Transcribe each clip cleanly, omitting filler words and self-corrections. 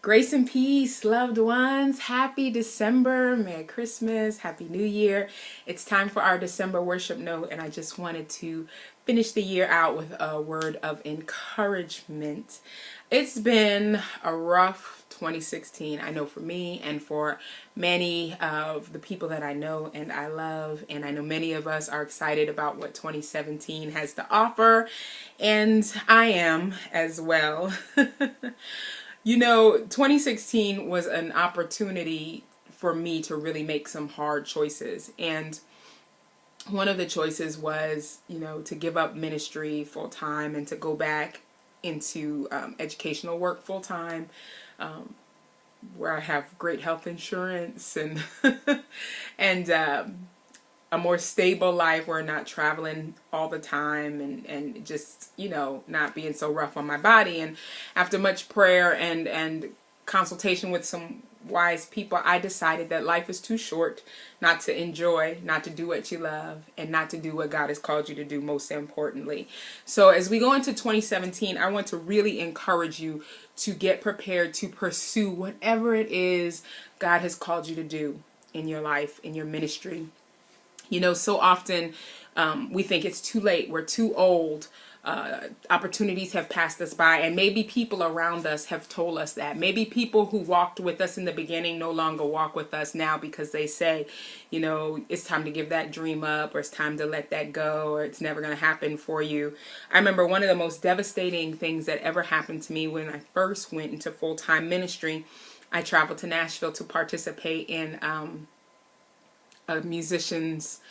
Grace and peace, loved ones. Happy December. Merry Christmas. Happy New Year. It's time for our December worship note, and I just wanted to finish the year out with a word of encouragement. It's been a rough 2016, I know, for me and for many of the people that I know and I love, and I know many of us are excited about what 2017 has to offer, and I am as well. You know, 2016 was an opportunity for me to really make some hard choices. And one of the choices was, to give up ministry full time and to go back into educational work full time, where I have great health insurance and and a more stable life where I'm not traveling all the time and just, not being so rough on my body. And after much prayer and consultation with some wise people, I decided that life is too short not to enjoy, not to do what you love, and not to do what God has called you to do, most importantly. So as we go into 2017, I want to really encourage you to get prepared to pursue whatever it is God has called you to do in your life, in your ministry. So often we think it's too late, we're too old, opportunities have passed us by, and maybe people around us have told us that. Maybe people who walked with us in the beginning no longer walk with us now because they say, it's time to give that dream up, or it's time to let that go, or it's never going to happen for you. I remember one of the most devastating things that ever happened to me when I first went into full-time ministry. I traveled to Nashville to participate in a musicians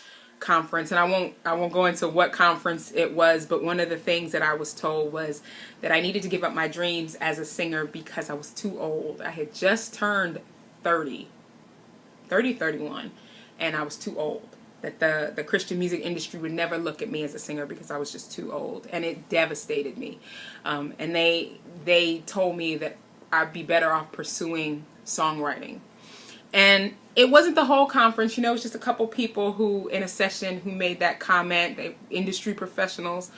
conference, and I won't go into what conference it was, but one of the things that I was told was that I needed to give up my dreams as a singer because I was too old. I had just turned 31, and I was too old. That the Christian music industry would never look at me as a singer because I was just too old, and it devastated me. And they told me that I'd be better off pursuing songwriting. And it wasn't the whole conference, it was just a couple people who, in a session, who made that comment, they industry professionals.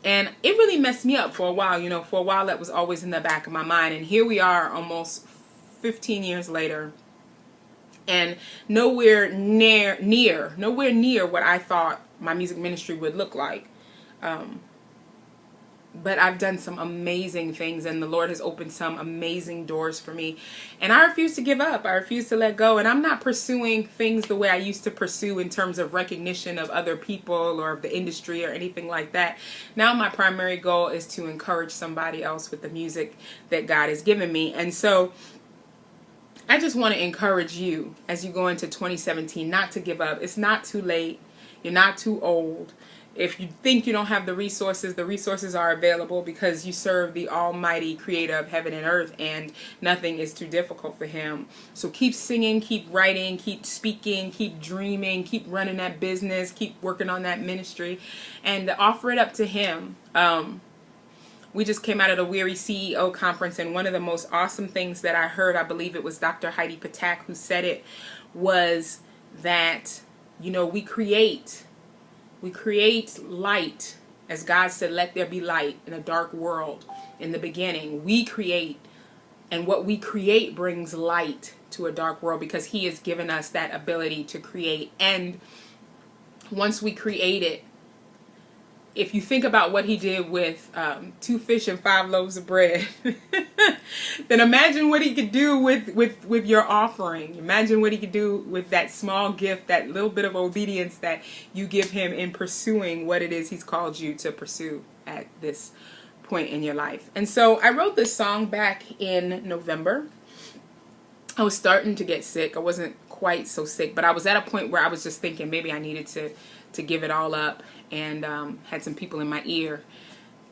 And it really messed me up for a while, for a while that was always in the back of my mind. And here we are almost 15 years later, and nowhere near what I thought my music ministry would look like. But I've done some amazing things, and the Lord has opened some amazing doors for me. And I refuse to give up. I refuse to let go. And I'm not pursuing things the way I used to pursue in terms of recognition of other people or of the industry or anything like that. Now my primary goal is to encourage somebody else with the music that God has given me. And so I just want to encourage you as you go into 2017 not to give up. It's not too late. You're not too old. If you think you don't have the resources are available because you serve the almighty creator of heaven and earth, and nothing is too difficult for him. So keep singing, keep writing, keep speaking, keep dreaming, keep running that business, keep working on that ministry, and offer it up to him. We just came out of the Weary CEO conference, and one of the most awesome things that I heard, I believe it was Dr. Heidi Patak who said it, was that, we create light. As God said, let there be light in a dark world. In the beginning, we create, and what we create brings light to a dark world because he has given us that ability to create. And once we create it, if you think about what he did with 2 fish and 5 loaves of bread, then imagine what he could do with your offering. Imagine what he could do with that small gift, that little bit of obedience that you give him in pursuing what it is he's called you to pursue at this point in your life. And so I wrote this song back in November. I was starting to get sick. I wasn't quite so sick, but I was at a point where I was just thinking maybe I needed to give it all up, and had some people in my ear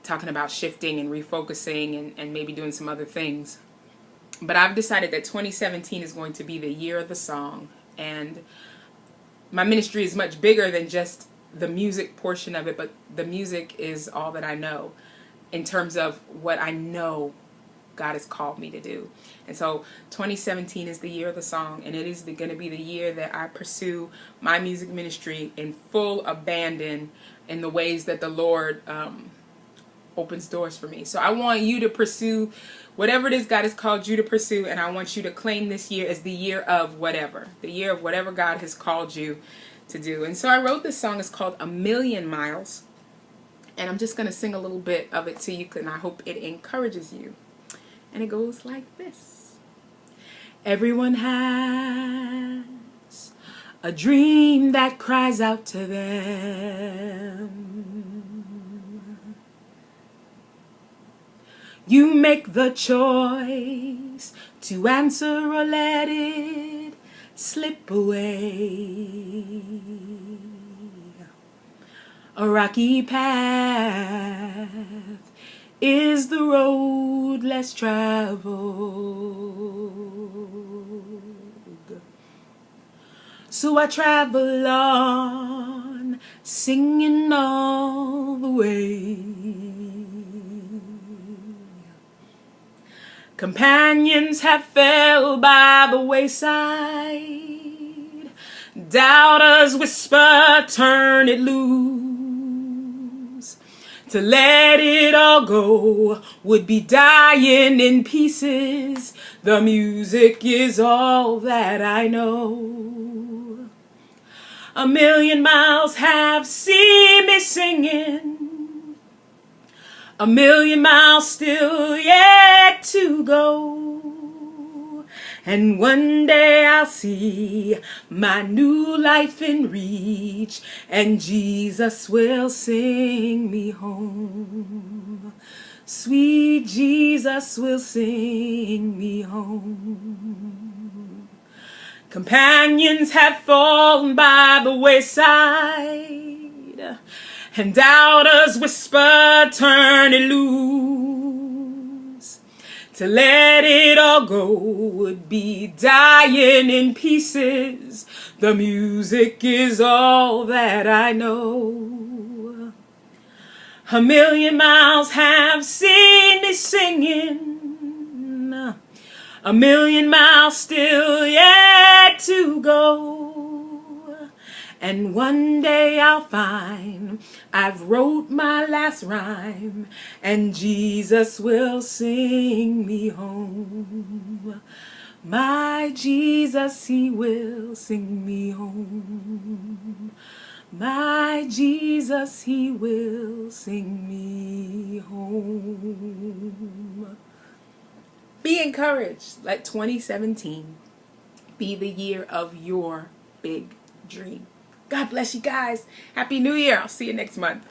talking about shifting and refocusing and maybe doing some other things. But I've decided that 2017 is going to be the year of the song, and my ministry is much bigger than just the music portion of it, but the music is all that I know in terms of what I know God has called me to do. And so 2017 is the year of the song, and it is going to be the year that I pursue my music ministry in full abandon in the ways that the Lord opens doors for me. So I want you to pursue whatever it is God has called you to pursue, and I want you to claim this year as the year of whatever. The year of whatever God has called you to do. And so I wrote this song. It's called A Million Miles. And I'm just going to sing a little bit of it to you, and I hope it encourages you. And it goes like this. Everyone has a dream that cries out to them. You make the choice to answer or let it slip away. A rocky path is the road less traveled. So I travel on, singing all the way. Companions have fell by the wayside. Doubters whisper, turn it loose. To let it all go would be dying in pieces. The music is all that I know. A million miles have seen me singing. A million miles still yet to go. And one day I'll see my new life in reach, and Jesus will sing me home. Sweet Jesus will sing me home. Companions have fallen by the wayside, and doubters whisper, turn it loose. To let it all go would be dying in pieces. The music is all that I know. A million miles have seen me singing. A million miles still yet to go. And one day I'll find I've wrote my last rhyme, and Jesus will sing me home. My Jesus, he will sing me home. My Jesus, he will sing me home. Be encouraged. Let 2017 be the year of your big dream. God bless you guys. Happy New Year. I'll see you next month.